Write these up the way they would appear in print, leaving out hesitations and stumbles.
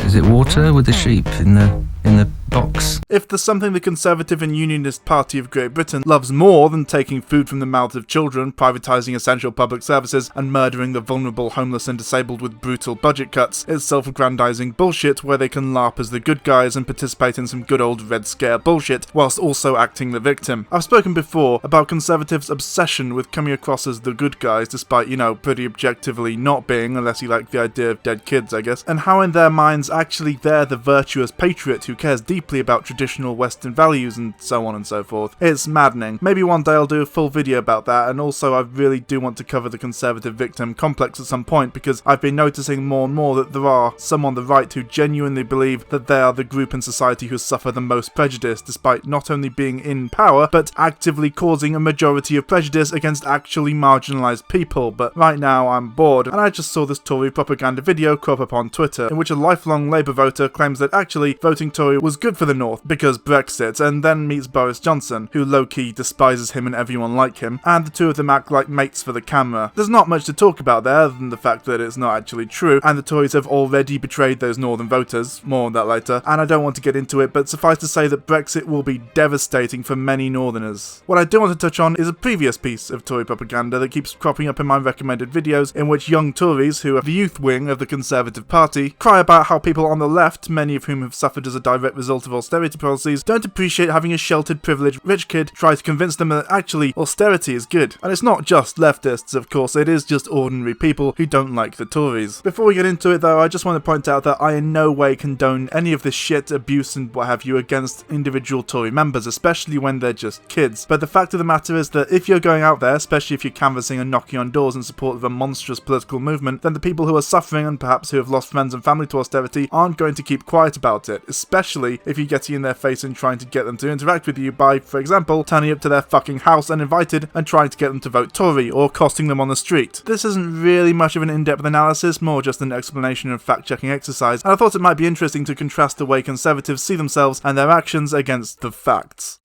Is it water with the sheep in the box? If there's something the Conservative and Unionist Party of Great Britain loves more than taking food from the mouths of children, privatising essential public services, and murdering the vulnerable, homeless and disabled with brutal budget cuts, it's self-aggrandising bullshit where they can LARP as the good guys and participate in some good old Red Scare bullshit, whilst also acting the victim. I've spoken before about Conservatives' obsession with coming across as the good guys, despite, pretty objectively not being, unless you like the idea of dead kids, I guess, and how in their minds actually they're the virtuous patriot who cares deeply about traditional Western values and so on and so forth. It's maddening. Maybe one day I'll do a full video about that, and also I really do want to cover the Conservative victim complex at some point, because I've been noticing more and more that there are some on the right who genuinely believe that they are the group in society who suffer the most prejudice, despite not only being in power, but actively causing a majority of prejudice against actually marginalised people. But right now I'm bored, and I just saw this Tory propaganda video crop up on Twitter, in which a lifelong Labour voter claims that actually voting Tory was good for the North because Brexit, and then meets Boris Johnson, who low-key despises him and everyone like him, and the two of them act like mates for the camera. There's not much to talk about there other than the fact that it's not actually true, and the Tories have already betrayed those northern voters, more on that later, and I don't want to get into it, but suffice to say that Brexit will be devastating for many northerners. What I do want to touch on is a previous piece of Tory propaganda that keeps cropping up in my recommended videos, in which young Tories, who are the youth wing of the Conservative Party, cry about how people on the left, many of whom have suffered as a direct result of austerity policies, don't appreciate having a sheltered, privileged, rich kid try to convince them that actually austerity is good. And it's not just leftists, of course, it is just ordinary people who don't like the Tories. Before we get into it though, I just want to point out that I in no way condone any of this shit, abuse and what have you against individual Tory members, especially when they're just kids. But the fact of the matter is that if you're going out there, especially if you're canvassing and knocking on doors in support of a monstrous political movement, then the people who are suffering and perhaps who have lost friends and family to austerity aren't going to keep quiet about it, especially if you're getting in their face and trying to get them to interact with you by, for example, turning up to their fucking house uninvited and trying to get them to vote Tory, or accosting them on the street. This isn't really much of an in-depth analysis, more just an explanation and fact-checking exercise, and I thought it might be interesting to contrast the way Conservatives see themselves and their actions against the facts.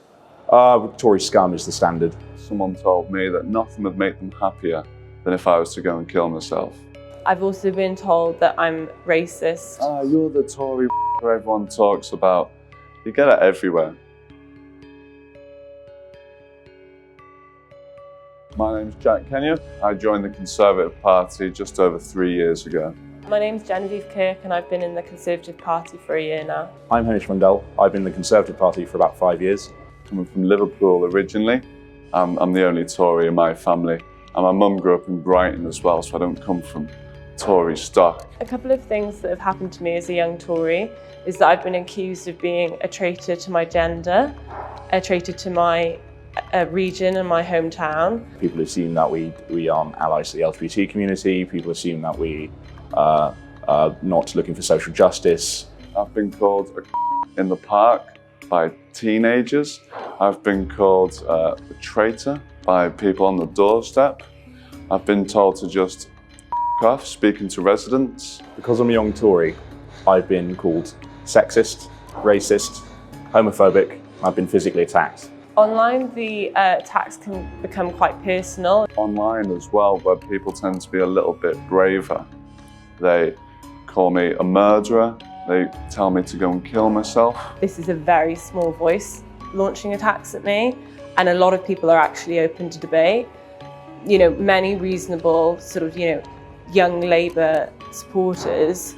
Tory scum is the standard. Someone told me that nothing would make them happier than if I was to go and kill myself. I've also been told that I'm racist. You're the Tory who everyone talks about. You get it everywhere. My name's Jack Kenya. I joined the Conservative Party just over 3 years ago. My name's Genevieve Kirk and I've been in the Conservative Party for a year now. I'm Hamish Mundell. I've been in the Conservative Party for about 5 years. Coming from Liverpool originally, I'm the only Tory in my family. And my mum grew up in Brighton as well, so I don't come from Tory stock. A couple of things that have happened to me as a young Tory is that I've been accused of being a traitor to my gender, a traitor to my region and my hometown. People assume that we aren't allies to the LGBT community. People assume that we are not looking for social justice. I've been called a in the park by teenagers. I've been called a traitor by people on the doorstep. I've been told to just off speaking to residents. Because I'm a young Tory, I've been called sexist, racist, homophobic. I've been physically attacked. Online, the attacks can become quite personal. Online as well, where people tend to be a little bit braver. They call me a murderer. They tell me to go and kill myself. This is a very small voice launching attacks at me, and a lot of people are actually open to debate. Many reasonable young Labour supporters,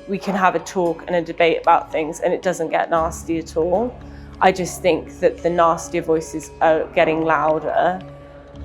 we can have a talk and a debate about things and it doesn't get nasty at all. I just think that the nastier voices are getting louder,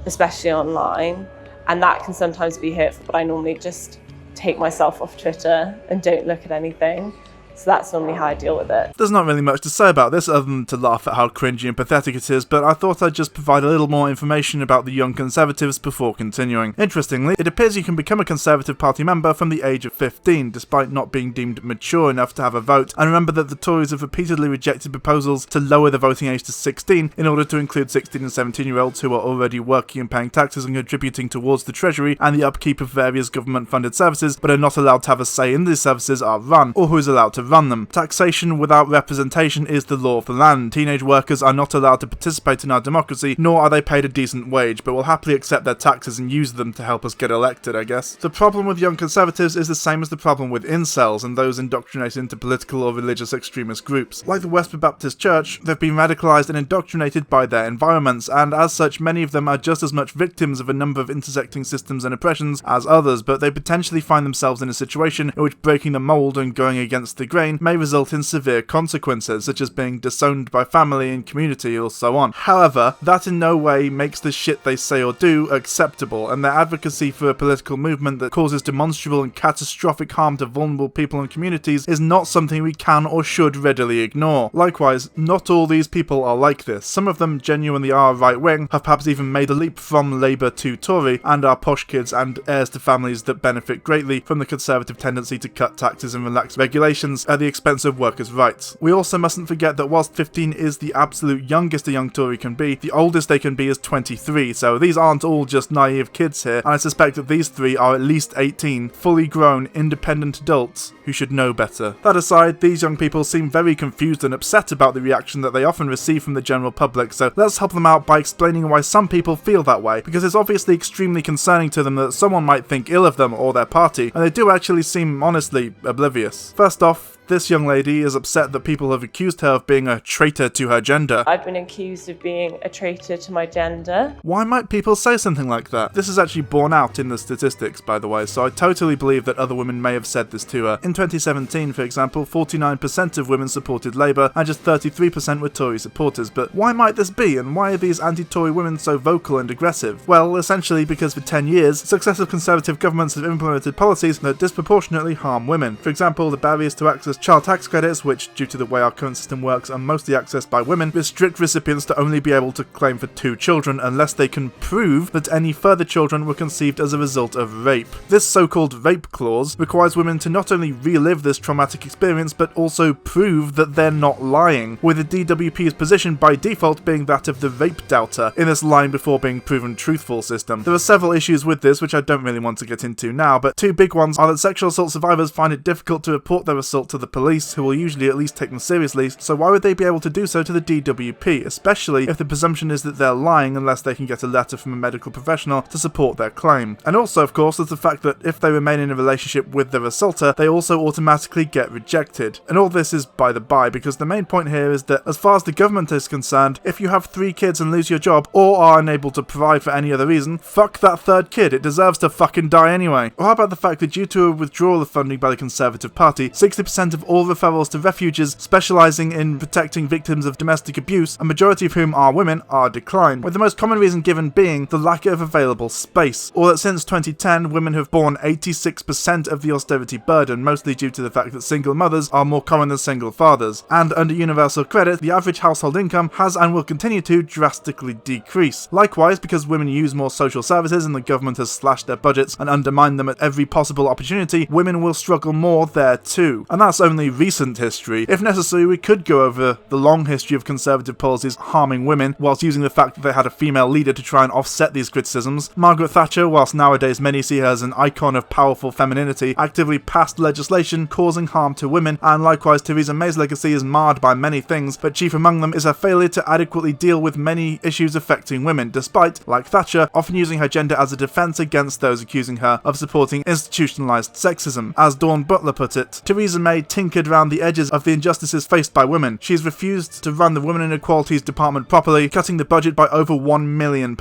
especially online, and that can sometimes be hurtful, but I normally just take myself off Twitter and don't look at anything. So that's normally how I deal with it. There's not really much to say about this other than to laugh at how cringy and pathetic it is, but I thought I'd just provide a little more information about the young Conservatives before continuing. Interestingly, it appears you can become a Conservative Party member from the age of 15, despite not being deemed mature enough to have a vote, and remember that the Tories have repeatedly rejected proposals to lower the voting age to 16 in order to include 16 and 17-year-olds who are already working and paying taxes and contributing towards the Treasury and the upkeep of various government-funded services, but are not allowed to have a say in these services are run, or who is allowed to run them. Taxation without representation is the law of the land. Teenage workers are not allowed to participate in our democracy, nor are they paid a decent wage, but will happily accept their taxes and use them to help us get elected, I guess. The problem with young conservatives is the same as the problem with incels and those indoctrinated into political or religious extremist groups. Like the Westboro Baptist Church, they've been radicalized and indoctrinated by their environments, and as such many of them are just as much victims of a number of intersecting systems and oppressions as others, but they potentially find themselves in a situation in which breaking the mold and going against the grain may result in severe consequences, such as being disowned by family and community or so on. However, that in no way makes the shit they say or do acceptable, and their advocacy for a political movement that causes demonstrable and catastrophic harm to vulnerable people and communities is not something we can or should readily ignore. Likewise, not all these people are like this. Some of them genuinely are right-wing, have perhaps even made a leap from Labour to Tory, and are posh kids and heirs to families that benefit greatly from the Conservative tendency to cut taxes and relax regulations at the expense of workers' rights. We also mustn't forget that whilst 15 is the absolute youngest a young Tory can be, the oldest they can be is 23, so these aren't all just naive kids here, and I suspect that these three are at least 18, fully grown, independent adults who should know better. That aside, these young people seem very confused and upset about the reaction that they often receive from the general public, so let's help them out by explaining why some people feel that way, because it's obviously extremely concerning to them that someone might think ill of them or their party, and they do actually seem honestly oblivious. First off, this young lady is upset that people have accused her of being a traitor to her gender. I've been accused of being a traitor to my gender. Why might people say something like that? This is actually borne out in the statistics, by the way, so I totally believe that other women may have said this to her. In 2017, for example, 49% of women supported Labour and just 33% were Tory supporters, but why might this be, and why are these anti-Tory women so vocal and aggressive? Well, essentially because for 10 years, successive Conservative governments have implemented policies that disproportionately harm women. For example, the barriers to access child tax credits, which, due to the way our current system works, are mostly accessed by women, restrict recipients to only be able to claim for 2 children unless they can prove that any further children were conceived as a result of rape. This so-called rape clause requires women to not only relive this traumatic experience, but also prove that they're not lying, with the DWP's position by default being that of the rape doubter in this lying before being proven truthful system. There are several issues with this which I don't really want to get into now, but 2 big ones are that sexual assault survivors find it difficult to report their assault to the police, who will usually at least take them seriously, so why would they be able to do so to the DWP, especially if the presumption is that they're lying unless they can get a letter from a medical professional to support their claim. And also, of course, there's the fact that if they remain in a relationship with their assaulter, they also automatically get rejected. And all this is by the by, because the main point here is that as far as the government is concerned, if you have 3 kids and lose your job, or are unable to provide for any other reason, fuck that 3rd kid, it deserves to fucking die anyway. Or how about the fact that due to a withdrawal of funding by the Conservative Party, 60% of all referrals to refuges specialising in protecting victims of domestic abuse, a majority of whom are women, are declined, with the most common reason given being the lack of available space, or that since 2010 women have borne 86% of the austerity burden, mostly due to the fact that single mothers are more common than single fathers, and under universal credit the average household income has and will continue to drastically decrease. Likewise, because women use more social services and the government has slashed their budgets and undermined them at every possible opportunity, women will struggle more there too. And that's only recent history. If necessary, we could go over the long history of Conservative policies harming women, whilst using the fact that they had a female leader to try and offset these criticisms. Margaret Thatcher, whilst nowadays many see her as an icon of powerful femininity, actively passed legislation causing harm to women, and likewise Theresa May's legacy is marred by many things, but chief among them is her failure to adequately deal with many issues affecting women, despite, like Thatcher, often using her gender as a defence against those accusing her of supporting institutionalised sexism. As Dawn Butler put it, Theresa May tinkered around the edges of the injustices faced by women. She's refused to run the Women and Equalities Department properly, cutting the budget by over £1 million.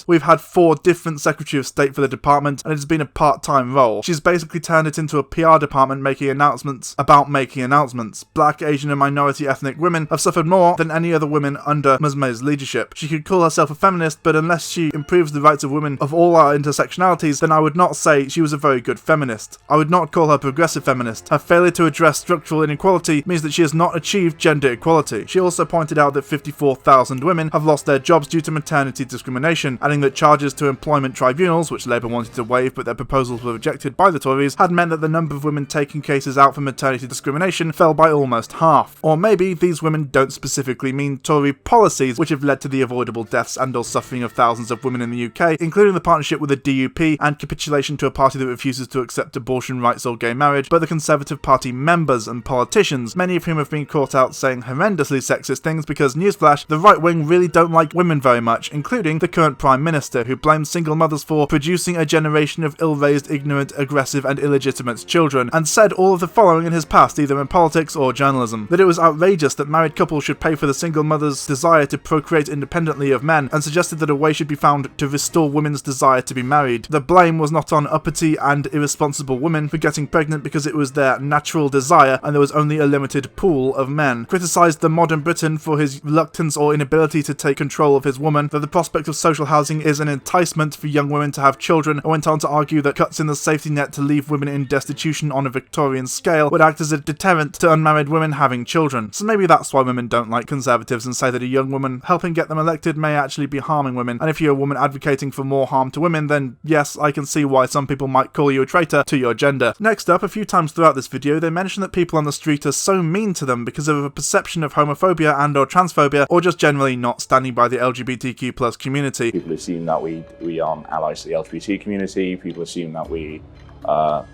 We've had 4 different Secretary of State for the department, and it has been a part-time role. She's basically turned it into a PR department making announcements about making announcements. Black, Asian and minority ethnic women have suffered more than any other women under Ms May's leadership. She could call herself a feminist, but unless she improves the rights of women of all our intersectionalities, then I would not say she was a very good feminist. I would not call her progressive feminist. Her failure to address structural inequality means that she has not achieved gender equality. She also pointed out that 54,000 women have lost their jobs due to maternity discrimination, adding that charges to employment tribunals, which Labour wanted to waive but their proposals were rejected by the Tories, had meant that the number of women taking cases out for maternity discrimination fell by almost half. Or maybe these women don't specifically mean Tory policies which have led to the avoidable deaths and or suffering of thousands of women in the UK, including the partnership with the DUP and capitulation to a party that refuses to accept abortion rights or gay marriage, but the Conservative Party members and politicians, many of whom have been caught out saying horrendously sexist things because, newsflash, the right wing really don't like women very much, including the current Prime Minister, who blames single mothers for producing a generation of ill-raised, ignorant, aggressive and illegitimate children, and said all of the following in his past, either in politics or journalism. That it was outrageous that married couples should pay for the single mother's desire to procreate independently of men, and suggested that a way should be found to restore women's desire to be married. The blame was not on uppity and irresponsible women for getting pregnant because it was their natural desire and there was only a limited pool of men. Criticised the modern Briton for his reluctance or inability to take control of his woman, that the prospect of social housing is an enticement for young women to have children, and went on to argue that cuts in the safety net to leave women in destitution on a Victorian scale would act as a deterrent to unmarried women having children. So maybe that's why women don't like Conservatives and say that a young woman helping get them elected may actually be harming women, and if you're a woman advocating for more harm to women, then yes, I can see why some people might call you a traitor to your gender. Next up, a few times throughout this video, they mention that people on the street are so mean to them because of a perception of homophobia and or transphobia, or just generally not standing by the LGBTQ+ community. People assume that we aren't allies to the LGBT community. People assume that we are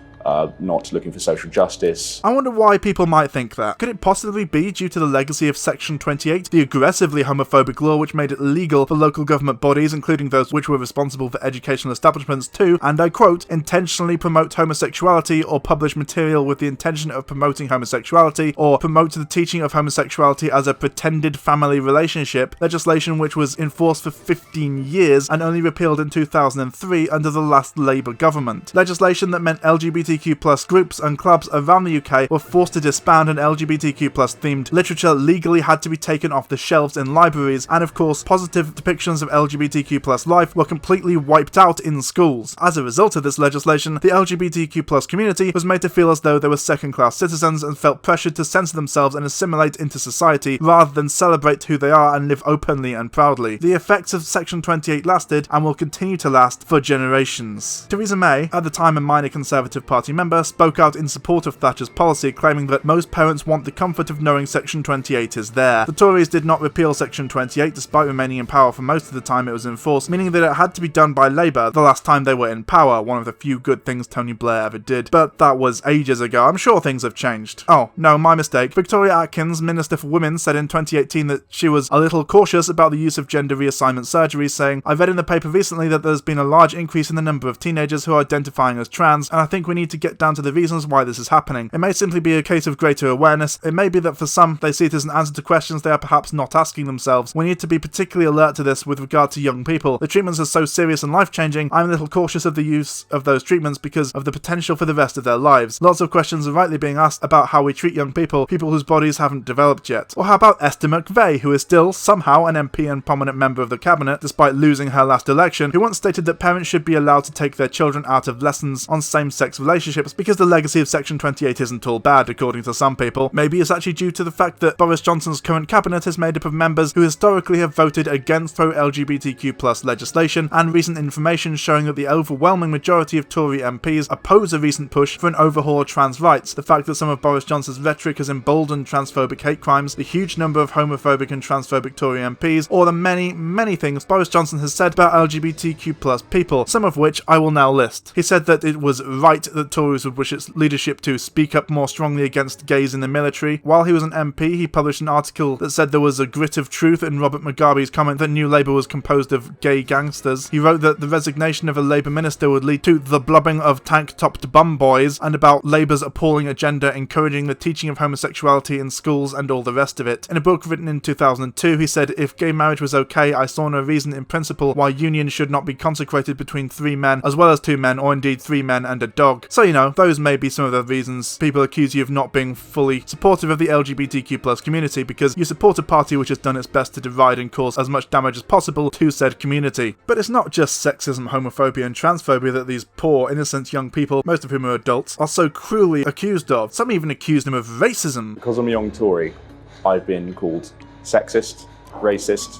not looking for social justice. I wonder why people might think that. Could it possibly be due to the legacy of Section 28, the aggressively homophobic law which made it illegal for local government bodies, including those which were responsible for educational establishments, to, and I quote, intentionally promote homosexuality or publish material with the intention of promoting homosexuality or promote the teaching of homosexuality as a pretended family relationship, legislation which was enforced for 15 years and only repealed in 2003 under the last Labour government. Legislation that meant LGBTQ+ groups and clubs around the UK were forced to disband, and LGBTQ+ themed literature legally had to be taken off the shelves in libraries, and of course positive depictions of LGBTQ+ life were completely wiped out in schools. As a result of this legislation, the LGBTQ+ community was made to feel as though they were second-class citizens and felt pressured to censor themselves and assimilate into society rather than celebrate who they are and live openly and proudly. The effects of Section 28 lasted and will continue to last for generations. Theresa May, at the time a minor Conservative Party member, spoke out in support of Thatcher's policy, claiming that most parents want the comfort of knowing Section 28 is there. The Tories did not repeal Section 28 despite remaining in power for most of the time it was enforced, meaning that it had to be done by Labour the last time they were in power, one of the few good things Tony Blair ever did. But that was ages ago. I'm sure things have changed. Oh, no, my mistake. Victoria Atkins, Minister for Women, said in 2018 that she was a little cautious about the use of gender reassignment surgery, saying, "I read in the paper recently that there's been a large increase in the number of teenagers who are identifying as trans, and I think we need to get down to the reasons why this is happening. It may simply be a case of greater awareness. It may be that for some, they see it as an answer to questions they are perhaps not asking themselves. We need to be particularly alert to this with regard to young people. The treatments are so serious and life-changing, I'm a little cautious of the use of those treatments because of the potential for the rest of their lives. Lots of questions are rightly being asked about how we treat young people whose bodies haven't developed yet." Or how about Esther McVeigh, who is still somehow an MP and prominent member of the cabinet despite losing her last election, who once stated that parents should be allowed to take their children out of lessons on same-sex relationships because the legacy of Section 28 isn't all bad, according to some people. Maybe it's actually due to the fact that Boris Johnson's current cabinet is made up of members who historically have voted against pro-LGBTQ+ legislation, and recent information showing that the overwhelming majority of Tory MPs oppose a recent push for an overhaul of trans rights, the fact that some of Boris Johnson's rhetoric has emboldened transphobic hate crimes, the huge number of homophobic and transphobic Tory MPs, or the many, many things Boris Johnson has said about LGBTQ+ people, some of which I will now list. He said that it was right that Tories would wish its leadership to speak up more strongly against gays in the military. While he was an MP, he published an article that said there was a grit of truth in Robert Mugabe's comment that New Labour was composed of gay gangsters. He wrote that the resignation of a Labour minister would lead to the blubbing of tank-topped bum boys, and about Labour's appalling agenda encouraging the teaching of homosexuality in schools and all the rest of it. In a book written in 2002, he said, "If gay marriage was okay, I saw no reason in principle why union should not be consecrated between 3 men, as well as 2 men, or indeed 3 men and a dog." So, you know, those may be some of the reasons people accuse you of not being fully supportive of the LGBTQ+ community, because you support a party which has done its best to divide and cause as much damage as possible to said community. But it's not just sexism, homophobia and transphobia that these poor, innocent young people, most of whom are adults, are so cruelly accused of. Some even accuse them of racism. Because I'm a young Tory, I've been called sexist, racist,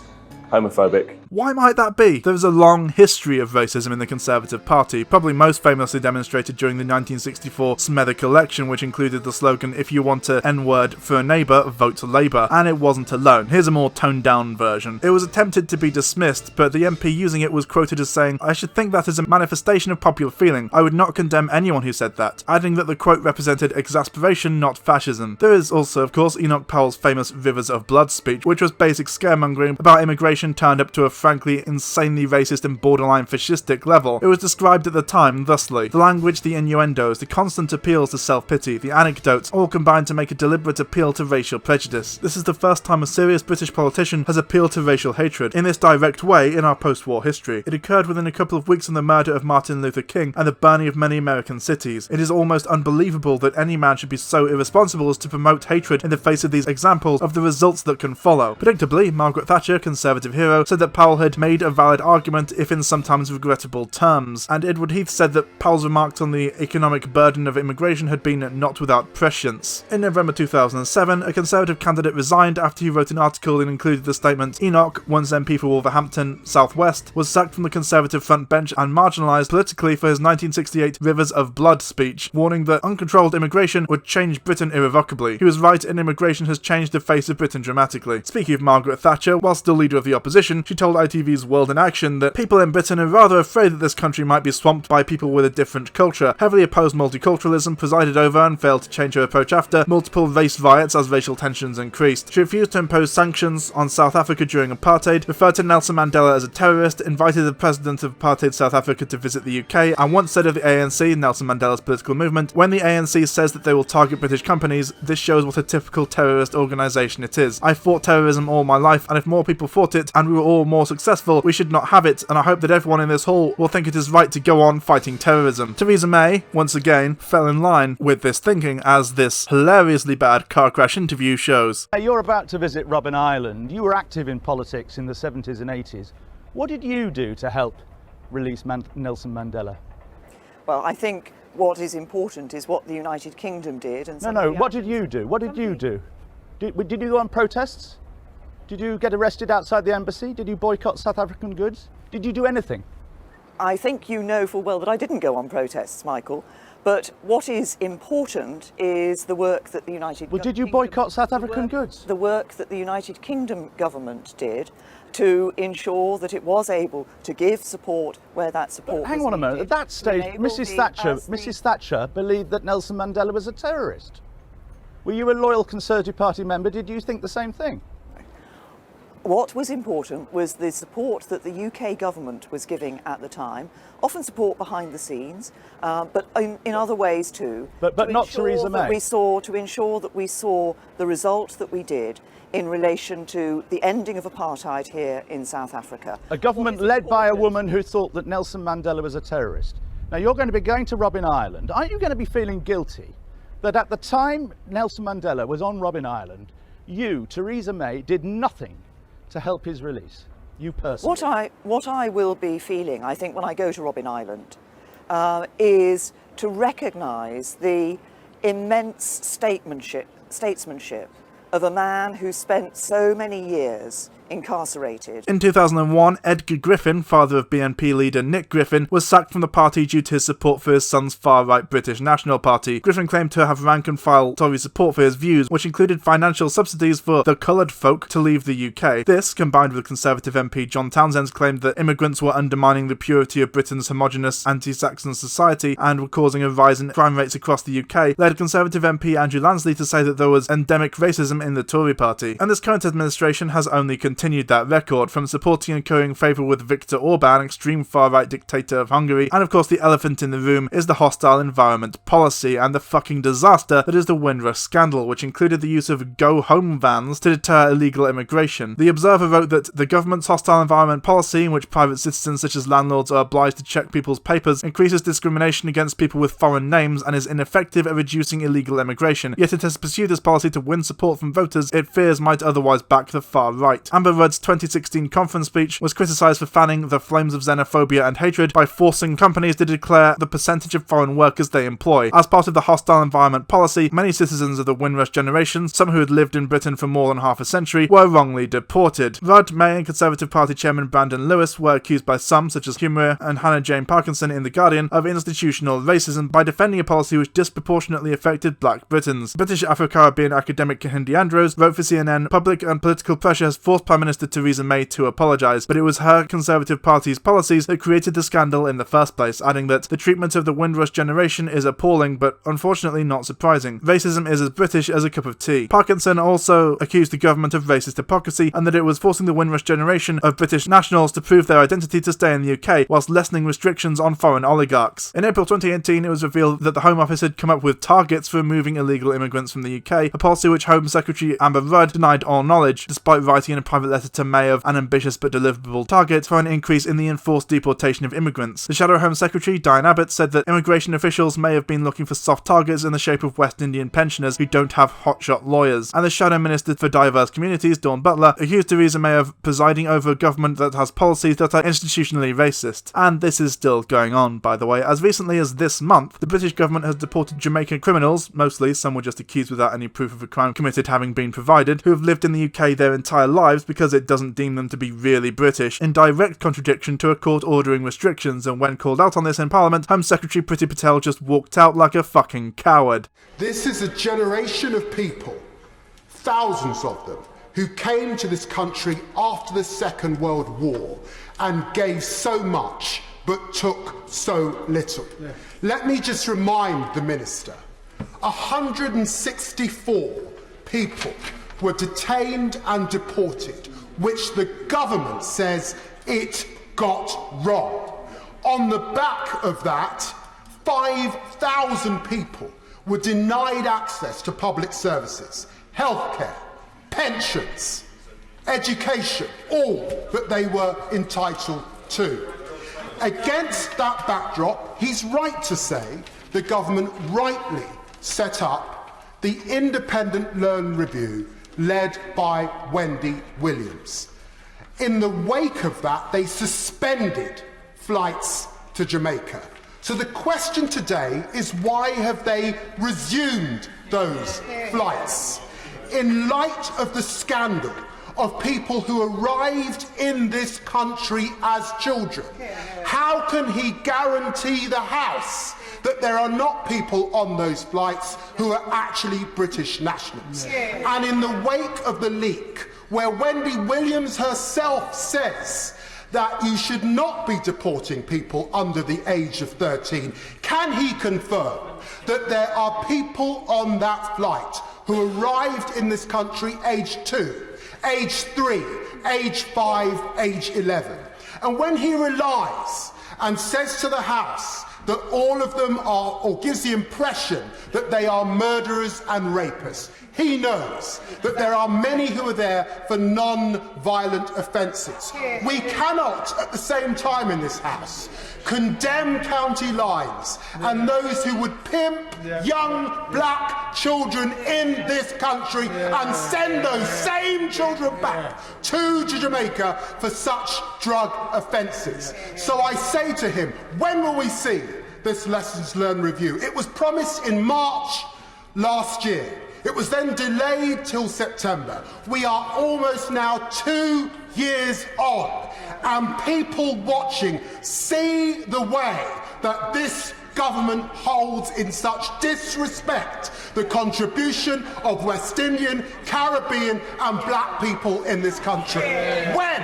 homophobic. Why might that be? There is a long history of racism in the Conservative Party, probably most famously demonstrated during the 1964 Smethwick election, which included the slogan, "If you want a N-word for a neighbour, vote Labour," and it wasn't alone. Here's a more toned-down version. It was attempted to be dismissed, but the MP using it was quoted as saying, "I should think that is a manifestation of popular feeling. I would not condemn anyone who said that," adding that the quote represented exasperation, not fascism. There is also, of course, Enoch Powell's famous Rivers of Blood speech, which was basic scaremongering about immigration turned up to a frankly insanely racist and borderline fascistic level. It was described at the time thusly: the language, the innuendos, the constant appeals to self-pity, the anecdotes, all combined to make a deliberate appeal to racial prejudice. This is the first time a serious British politician has appealed to racial hatred in this direct way in our post-war history. It occurred within a couple of weeks of the murder of Martin Luther King and the burning of many American cities. It is almost unbelievable that any man should be so irresponsible as to promote hatred in the face of these examples of the results that can follow. Predictably, Margaret Thatcher, Conservative hero, said that Powell had made a valid argument, if in sometimes regrettable terms, and Edward Heath said that Powell's remarks on the economic burden of immigration had been not without prescience. In November 2007, a Conservative candidate resigned after he wrote an article that included the statement, "Enoch, once MP for Wolverhampton South West, was sacked from the Conservative front bench and marginalised politically for his 1968 Rivers of Blood speech, warning that uncontrolled immigration would change Britain irrevocably. He was right, and immigration has changed the face of Britain dramatically." Speaking of Margaret Thatcher, while still leader of the opposition, she told ITV's World in Action that people in Britain are rather afraid that this country might be swamped by people with a different culture, heavily opposed multiculturalism, presided over and failed to change her approach after multiple race riots as racial tensions increased. She refused to impose sanctions on South Africa during apartheid, referred to Nelson Mandela as a terrorist, invited the president of apartheid South Africa to visit the UK, and once said of the ANC, Nelson Mandela's political movement, "When the ANC says that they will target British companies, this shows what a typical terrorist organisation it is. I fought terrorism all my life, and if more people fought it and we were all more successful, we should not have it, and I hope that everyone in this hall will think it is right to go on fighting terrorism." Theresa May, once again, fell in line with this thinking, as this hilariously bad car crash interview shows. You're about to visit Robben Island. You were active in politics in the 70s and 80s. What did you do to help release Nelson Mandela? Well, I think what is important is what the United Kingdom did. And what did you do? What did you do? Did you go on protests? Did you get arrested outside the embassy? Did you boycott South African goods? Did you do anything? I think you know full well that I didn't go on protests, Michael. But what is important is the work that the United Kingdom... Did you boycott South African goods? The work that the United Kingdom government did to ensure that it was able to give support where that support was needed. Hang on a moment. At that stage, Mrs. Thatcher believed that Nelson Mandela was a terrorist. Were you a loyal Conservative Party member? Did you think the same thing? What was important was the support that the UK government was giving at the time, often support behind the scenes, but in other ways too. But not Theresa May. To ensure that we saw the result that we did in relation to the ending of apartheid here in South Africa. A government led by a woman who thought that Nelson Mandela was a terrorist. Now you're going to be going to Robben Island. Aren't you going to be feeling guilty that at the time Nelson Mandela was on Robben Island, you, Theresa May, did nothing to help his release, you personally? What I will be feeling, I think, when I go to Robben Island, is to recognise the immense statesmanship of a man who spent so many years incarcerated. In 2001, Edgar Griffin, father of BNP leader Nick Griffin, was sacked from the party due to his support for his son's far-right British National Party. Griffin claimed to have rank-and-file Tory support for his views, which included financial subsidies for the coloured folk to leave the UK. This, combined with Conservative MP John Townsend's claim that immigrants were undermining the purity of Britain's homogenous anti-Saxon society and were causing a rise in crime rates across the UK, led Conservative MP Andrew Lansley to say that there was endemic racism in the Tory party. And this current administration has only continued that record, from supporting and currying favour with Viktor Orban, extreme far-right dictator of Hungary, and of course the elephant in the room is the hostile environment policy and the fucking disaster that is the Windrush scandal, which included the use of go-home vans to deter illegal immigration. The Observer wrote that the government's hostile environment policy, in which private citizens such as landlords are obliged to check people's papers, increases discrimination against people with foreign names and is ineffective at reducing illegal immigration, yet it has pursued this policy to win support from voters it fears might otherwise back the far right. And Amber Rudd's 2016 conference speech was criticised for fanning the flames of xenophobia and hatred by forcing companies to declare the percentage of foreign workers they employ. As part of the hostile environment policy, many citizens of the Windrush generation, some who had lived in Britain for more than half a century, were wrongly deported. Rudd, May and Conservative Party Chairman Brandon Lewis were accused by some, such as Humria and Hannah Jane Parkinson in The Guardian, of institutional racism by defending a policy which disproportionately affected black Britons. British Afro-Caribbean academic Kahindi Andrews wrote for CNN, "Public and political pressure has forced Prime Minister Theresa May to apologise, but it was her Conservative Party's policies that created the scandal in the first place," adding that the treatment of the Windrush generation is appalling, but unfortunately not surprising. Racism is as British as a cup of tea. Parkinson also accused the government of racist hypocrisy and that it was forcing the Windrush generation of British nationals to prove their identity to stay in the UK, whilst lessening restrictions on foreign oligarchs. In April 2018, it was revealed that the Home Office had come up with targets for removing illegal immigrants from the UK, a policy which Home Secretary Amber Rudd denied all knowledge, despite writing in a private letter to May of an ambitious but deliverable target for an increase in the enforced deportation of immigrants. The Shadow Home Secretary, Diane Abbott, said that immigration officials may have been looking for soft targets in the shape of West Indian pensioners who don't have hotshot lawyers. And the Shadow Minister for Diverse Communities, Dawn Butler, accused Theresa May of presiding over a government that has policies that are institutionally racist. And this is still going on, by the way. As recently as this month, the British government has deported Jamaican criminals, mostly some were just accused without any proof of a crime committed having been provided, who have lived in the UK their entire lives because it doesn't deem them to be really British, in direct contradiction to a court ordering restrictions, and when called out on this in Parliament, Home Secretary Priti Patel just walked out like a fucking coward. This is a generation of people, thousands of them, who came to this country after the Second World War and gave so much but took so little. Yeah. Let me just remind the Minister, 164 people were detained and deported, which the government says it got wrong. On the back of that, 5,000 people were denied access to public services, healthcare, pensions, education, all that they were entitled to. Against that backdrop, he's right to say the government rightly set up the independent Learn Review led by Wendy Williams. In the wake of that, they suspended flights to Jamaica. So the question today is, why have they resumed those flights? In light of the scandal of people who arrived in this country as children, how can he guarantee the House that there are not people on those flights who are actually British nationals? And in the wake of the leak, where Wendy Williams herself says that you should not be deporting people under the age of 13, can he confirm that there are people on that flight who arrived in this country aged 2, age 3, age 5, age 11? And when he relies and says to the House that all of them are, or gives the impression that they are murderers and rapists, he knows that there are many who are there for non-violent offences. We cannot, at the same time in this House, condemn county lines and those who would pimp young black children in this country and send those same children back to Jamaica for such drug offences. So I say to him, when will we see this Lessons Learned Review? It was promised in March last year. It was then delayed till September. We are almost now 2 years on, and people watching see the way that this government holds in such disrespect the contribution of West Indian, Caribbean and black people in this country. When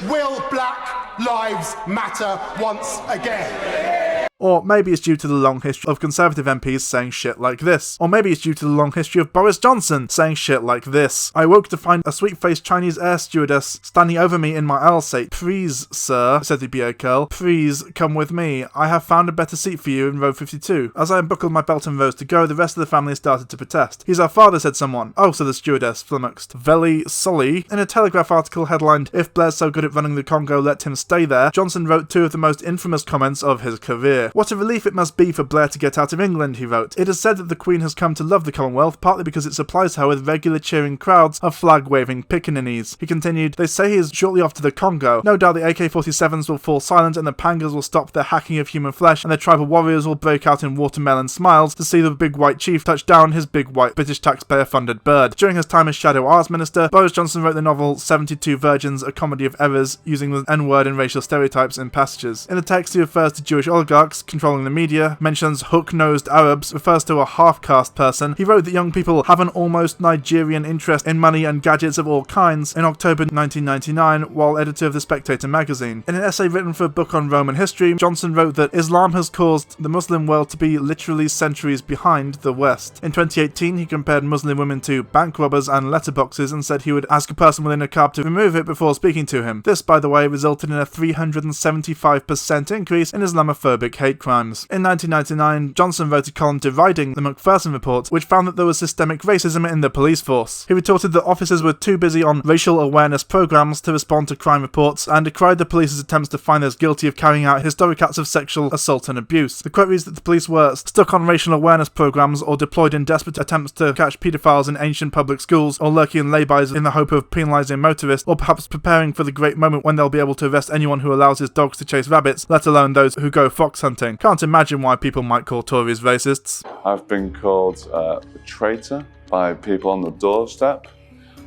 will Black Lives Matter once again? Or maybe it's due to the long history of Conservative MPs saying shit like this. Or maybe it's due to the long history of Boris Johnson saying shit like this. I woke to find a sweet-faced Chinese air stewardess standing over me in my aisle seat. "Please, sir," said the beard curl, "please come with me. I have found a better seat for you in row 52. As I unbuckled my belt and rose to go, the rest of the family started to protest. "He's our father," said someone. "Oh," said the stewardess, flummoxed. "Veli Sully." In a Telegraph article headlined, "If Blair's so good at running the Congo, let him stay there," Johnson wrote two of the most infamous comments of his career. clear. What a relief it must be for Blair to get out of England, he wrote. It is said that the Queen has come to love the Commonwealth, partly because it supplies her with regular cheering crowds of flag-waving pickaninnies. He continued, they say he is shortly off to the Congo. No doubt the AK-47s will fall silent and the pangas will stop their hacking of human flesh and the tribal warriors will break out in watermelon smiles to see the big white chief touch down his big white British taxpayer-funded bird. During his time as Shadow Arts Minister, Boris Johnson wrote the novel 72 Virgins, a comedy of errors, using the N-word and racial stereotypes in passages. In the text, he refers to Jewish oligarchs controlling the media, mentions hook-nosed Arabs, refers to a half-caste person. He wrote that young people have an almost Nigerian interest in money and gadgets of all kinds in October 1999 while editor of The Spectator magazine. In an essay written for a book on Roman history, Johnson wrote that Islam has caused the Muslim world to be literally centuries behind the West. In 2018, he compared Muslim women to bank robbers and letterboxes and said he would ask a person within a cab to remove it before speaking to him. This, by the way, resulted in a 375% increase in Islamophobic hate crimes. In 1999, Johnson wrote a column deriding the Macpherson report, which found that there was systemic racism in the police force. He retorted that officers were too busy on racial awareness programs to respond to crime reports and decried the police's attempts to find those guilty of carrying out historic acts of sexual assault and abuse. The quote reads that the police were stuck on racial awareness programs or deployed in desperate attempts to catch paedophiles in ancient public schools or lurking in laybys in the hope of penalising motorists or perhaps preparing for the great moment when they'll be able to arrest anyone who allows his dogs to chase rabbits, let alone those who go fox hunting. Can't imagine why people might call Tories racists. I've been called a traitor by people on the doorstep.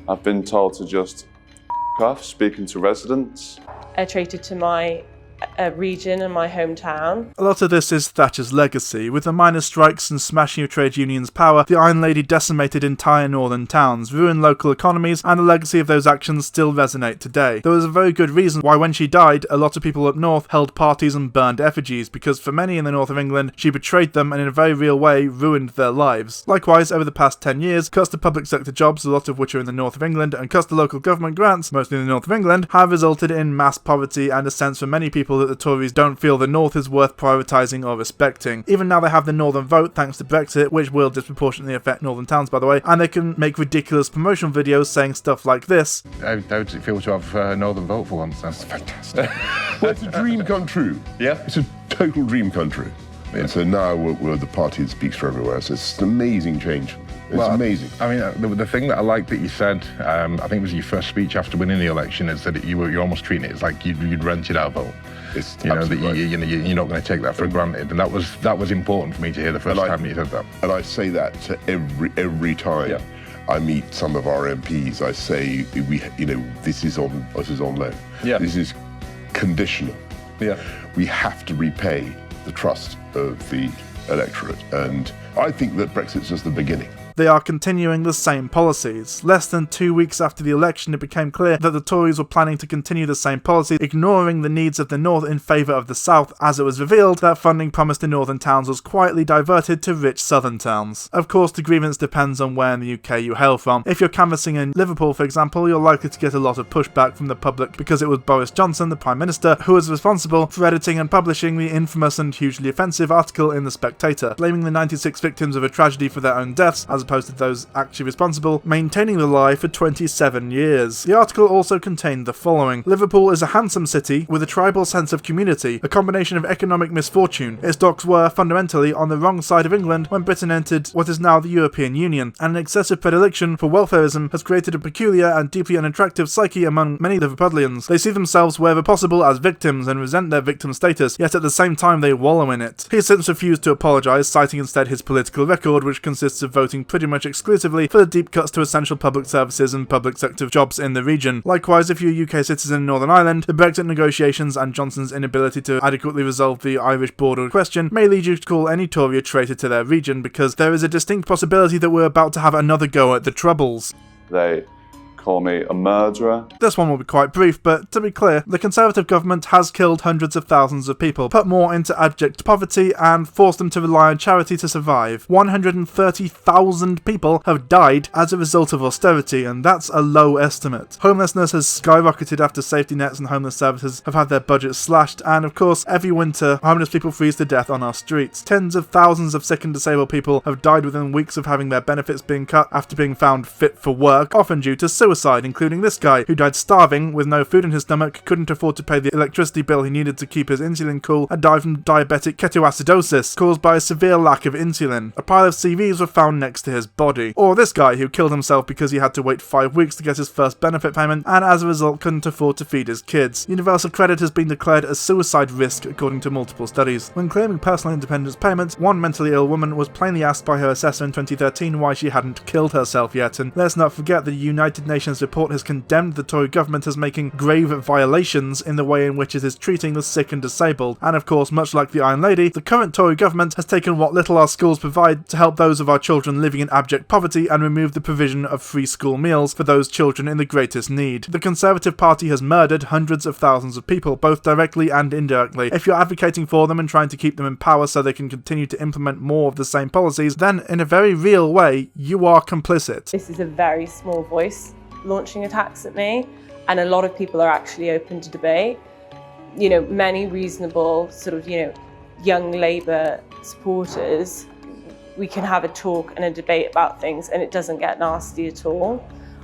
I've been told to just off speaking to residents. A traitor to my region and my hometown. A lot of this is Thatcher's legacy. With the miners' strikes and smashing of trade unions' power, the Iron Lady decimated entire northern towns, ruined local economies, and the legacy of those actions still resonate today. There was a very good reason why when she died, a lot of people up north held parties and burned effigies, because for many in the north of England, she betrayed them and in a very real way ruined their lives. Likewise, over the past 10 years, cuts to public sector jobs, a lot of which are in the north of England, and cuts to local government grants, mostly in the north of England, have resulted in mass poverty and a sense for many people that the Tories don't feel the North is worth prioritising or respecting. Even now they have the Northern vote thanks to Brexit, which will disproportionately affect northern towns by the way, and they can make ridiculous promotional videos saying stuff like this. How does it feel to have a Northern vote for once? That's fantastic. Well, it's a dream come true. Yeah? It's a total dream come true. And so now we're the party that speaks for everywhere, so it's an amazing change. It's amazing. I mean, the thing that I like that you said, I think it was your first speech after winning the election, is that you're almost treating it as like you'd rented our vote. It's that right. you're not going to take that for granted, and that was important for me to hear the first time you said that. And I say that to every time I meet some of our MPs. I say this is on loan. Yeah. This is conditional. Yeah. We have to repay the trust of the electorate, and I think that Brexit's just the beginning. They are continuing the same policies. Less than 2 weeks after the election, it became clear that the Tories were planning to continue the same policy, ignoring the needs of the North in favour of the South, as it was revealed that funding promised to northern towns was quietly diverted to rich southern towns. Of course, the grievance depends on where in the UK you hail from. If you're canvassing in Liverpool, for example, you're likely to get a lot of pushback from the public because it was Boris Johnson, the Prime Minister, who was responsible for editing and publishing the infamous and hugely offensive article in The Spectator, blaming the 96 victims of a tragedy for their own deaths, as opposed to those actually responsible, maintaining the lie for 27 years. The article also contained the following. Liverpool is a handsome city with a tribal sense of community, a combination of economic misfortune. Its docks were fundamentally on the wrong side of England when Britain entered what is now the European Union, and an excessive predilection for welfarism has created a peculiar and deeply unattractive psyche among many Liverpudlians. They see themselves wherever possible as victims and resent their victim status, yet at the same time they wallow in it. He has since refused to apologise, citing instead his political record, which consists of voting pretty much exclusively for the deep cuts to essential public services and public sector jobs in the region. Likewise, if you're a UK citizen in Northern Ireland, the Brexit negotiations and Johnson's inability to adequately resolve the Irish border question may lead you to call any Tory a traitor to their region, because there is a distinct possibility that we're about to have another go at the Troubles. They call me a murderer. This one will be quite brief, but to be clear, the Conservative government has killed hundreds of thousands of people, put more into abject poverty, and forced them to rely on charity to survive. 130,000 people have died as a result of austerity, and that's a low estimate. Homelessness has skyrocketed after safety nets and homeless services have had their budgets slashed, and of course, every winter, homeless people freeze to death on our streets. Tens of thousands of sick and disabled people have died within weeks of having their benefits being cut after being found fit for work, often due to suicide. suicide, including this guy who died starving with no food in his stomach, couldn't afford to pay the electricity bill he needed to keep his insulin cool, and died from diabetic ketoacidosis caused by a severe lack of insulin. A pile of CVs were found next to his body. Or this guy who killed himself because he had to wait 5 weeks to get his first benefit payment and as a result couldn't afford to feed his kids. Universal credit has been declared a suicide risk according to multiple studies. When claiming personal independence payments, one mentally ill woman was plainly asked by her assessor in 2013 why she hadn't killed herself yet, and let's not forget the United Nations report has condemned the Tory government as making grave violations in the way in which it is treating the sick and disabled, and of course, much like the Iron Lady, the current Tory government has taken what little our schools provide to help those of our children living in abject poverty and remove the provision of free school meals for those children in the greatest need. The Conservative Party has murdered hundreds of thousands of people, both directly and indirectly. If you're advocating for them and trying to keep them in power so they can continue to implement more of the same policies, then in a very real way, you are complicit. This is a very small voice launching attacks at me, and a lot of people are actually open to debate. Many reasonable sort of, young Labour supporters, we can have a talk and a debate about things and it doesn't get nasty at all.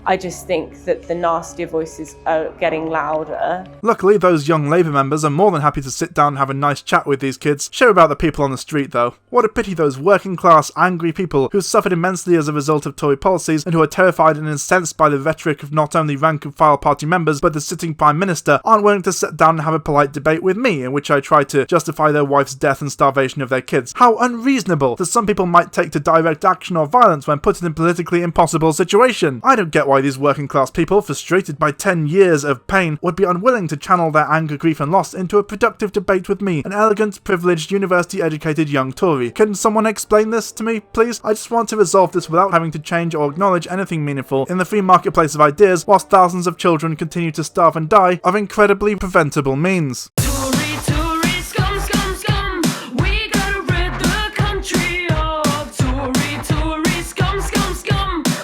I just think that the nastier voices are getting louder. Luckily, those young Labour members are more than happy to sit down and have a nice chat with these kids. Share about the people on the street, though. What a pity those working class, angry people who suffered immensely as a result of Tory policies and who are terrified and incensed by the rhetoric of not only rank and file party members but the sitting Prime Minister aren't willing to sit down and have a polite debate with me in which I try to justify their wife's death and starvation of their kids. How unreasonable that some people might take to direct action or violence when put in a politically impossible situation. I don't get why these working class people, frustrated by 10 years of pain, would be unwilling to channel their anger, grief and loss into a productive debate with me, an elegant, privileged, university-educated young Tory. Can someone explain this to me, please? I just want to resolve this without having to change or acknowledge anything meaningful in the free marketplace of ideas, whilst thousands of children continue to starve and die of incredibly preventable means.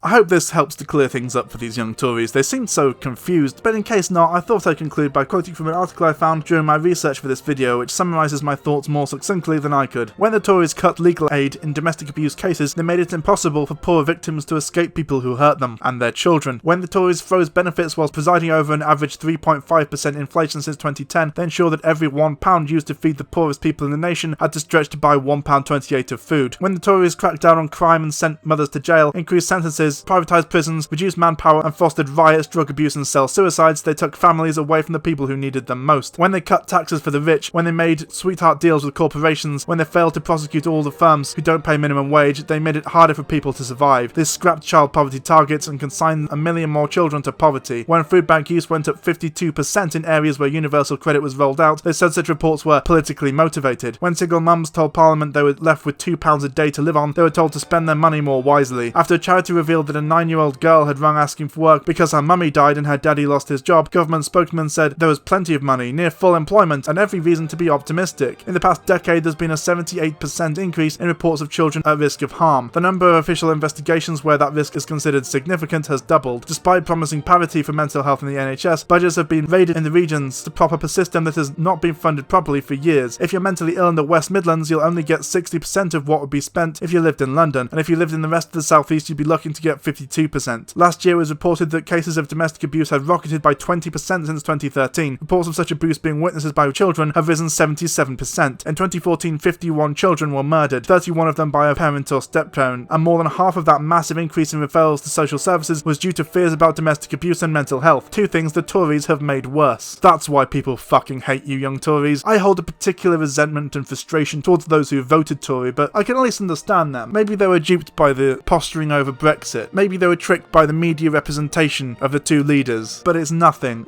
I hope this helps to clear things up for these young Tories. They seemed so confused, but in case not, I thought I'd conclude by quoting from an article I found during my research for this video, which summarises my thoughts more succinctly than I could. When the Tories cut legal aid in domestic abuse cases, they made it impossible for poor victims to escape people who hurt them, and their children. When the Tories froze benefits whilst presiding over an average 3.5% inflation since 2010, they ensured that every £1 used to feed the poorest people in the nation had to stretch to buy £1.28 of food. When the Tories cracked down on crime and sent mothers to jail, increased sentences, privatised prisons, reduced manpower and fostered riots, drug abuse and cell-suicides, they took families away from the people who needed them most. When they cut taxes for the rich, when they made sweetheart deals with corporations, when they failed to prosecute all the firms who don't pay minimum wage, they made it harder for people to survive. They scrapped child poverty targets and consigned 1 million more children to poverty. When food bank use went up 52% in areas where universal credit was rolled out, they said such reports were politically motivated. When single mums told Parliament they were left with £2 a day to live on, they were told to spend their money more wisely. After a charity revealed that a 9-year-old girl had rung asking for work because her mummy died and her daddy lost his job, government spokesman said there was plenty of money, near full employment, and every reason to be optimistic. In the past decade, there's been a 78% increase in reports of children at risk of harm. The number of official investigations where that risk is considered significant has doubled. Despite promising parity for mental health in the NHS, budgets have been raided in the regions to prop up a system that has not been funded properly for years. If you're mentally ill in the West Midlands, you'll only get 60% of what would be spent if you lived in London, and if you lived in the rest of the South East, you'd be looking to get 52%. Last year it was reported that cases of domestic abuse had rocketed by 20% since 2013. Reports of such abuse being witnessed by children have risen 77%. In 2014, 51 children were murdered, 31 of them by a parent or step-parent, and more than half of that massive increase in referrals to social services was due to fears about domestic abuse and mental health, two things the Tories have made worse. That's why people fucking hate you, young Tories. I hold a particular resentment and frustration towards those who voted Tory, but I can at least understand them. Maybe they were duped by the posturing over Brexit. Maybe they were tricked by the media representation of the two leaders. But it's nothing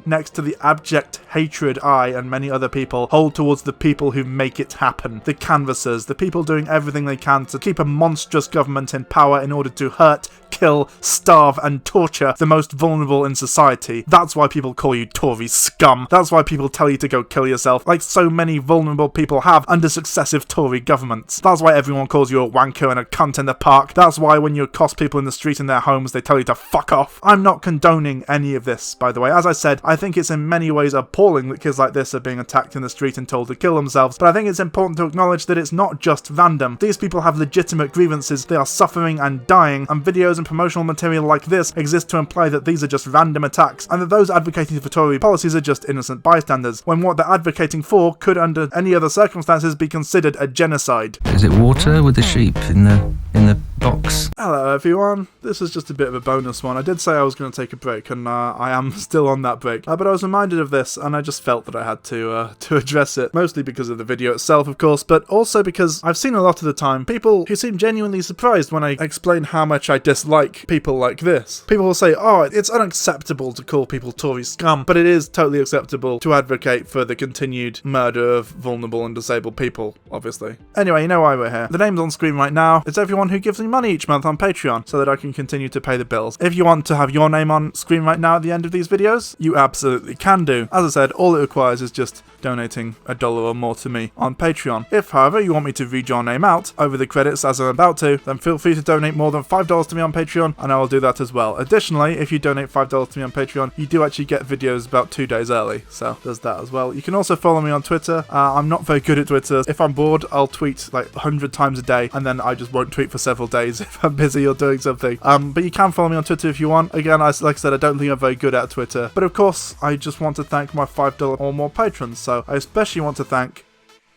next to the abject hatred I and many other people hold towards the people who make it happen. The canvassers, the people doing everything they can to keep a monstrous government in power in order to hurt, kill, starve and torture the most vulnerable in society. That's why people call you Tory scum. That's why people tell you to go kill yourself, like so many vulnerable people have under successive Tory governments. That's why everyone calls you a wanker and a cunt in the park. That's why when you accost people in the street in their homes, they tell you to fuck off. I'm not condoning any of this, by the way. As I said, I think it's in many ways appalling that kids like this are being attacked in the street and told to kill themselves, but I think it's important to acknowledge that it's not just random. These people have legitimate grievances, they are suffering and dying, and videos and promotional material like this exists to imply that these are just random attacks, and that those advocating for Tory policies are just innocent bystanders, when what they're advocating for could under any other circumstances be considered a genocide. Is it water with the sheep in the box? Hello everyone, this is just a bit of a bonus one. I did say I was going to take a break, and I am still on that break, but I was reminded of this, and I just felt that I had to address it, mostly because of the video itself, of course, but also because I've seen a lot of the time people who seem genuinely surprised when I explain how much I dislike people like this. People will say, oh, it's unacceptable to call people Tory scum, but it is totally acceptable to advocate for the continued murder of vulnerable and disabled people, obviously. Anyway, you know why we're here. The name's on screen right now. It's everyone who gives me money each month on Patreon so that I can continue to pay the bills. If you want to have your name on screen right now at the end of these videos, you absolutely can do. As I said, all it requires is just donating $1 or more to me on Patreon. If, however, you want me to read your name out over the credits as I'm about to, then feel free to donate more than $5 to me on Patreon, and I will do that as well. Additionally, if you donate $5 to me on Patreon, you do actually get videos about 2 days early, so there's that as well. You can also follow me on Twitter. I'm not very good at Twitter. If I'm bored, I'll tweet like 100 times a day, and then I just won't tweet for several days if I'm busy or doing something. But you can follow me on Twitter if you want. Again, like I said, I don't think I'm very good at Twitter. But of course, I just want to thank my $5 or more patrons, so I especially want to thank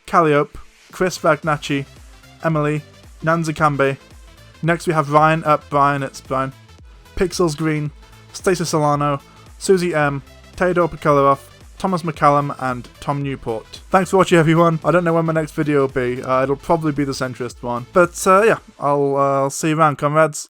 Calliope, Chris Vagnacci, Emily, Nanza Kambe. Next we have Ryan, it's Brian, Pixels Green, Stacey Solano, Susie M, Theodore Pekolorov, Thomas McCallum, and Tom Newport. Thanks for watching, everyone. I don't know when my next video will be. It'll probably be the centrist one. But yeah, I'll see you around, comrades.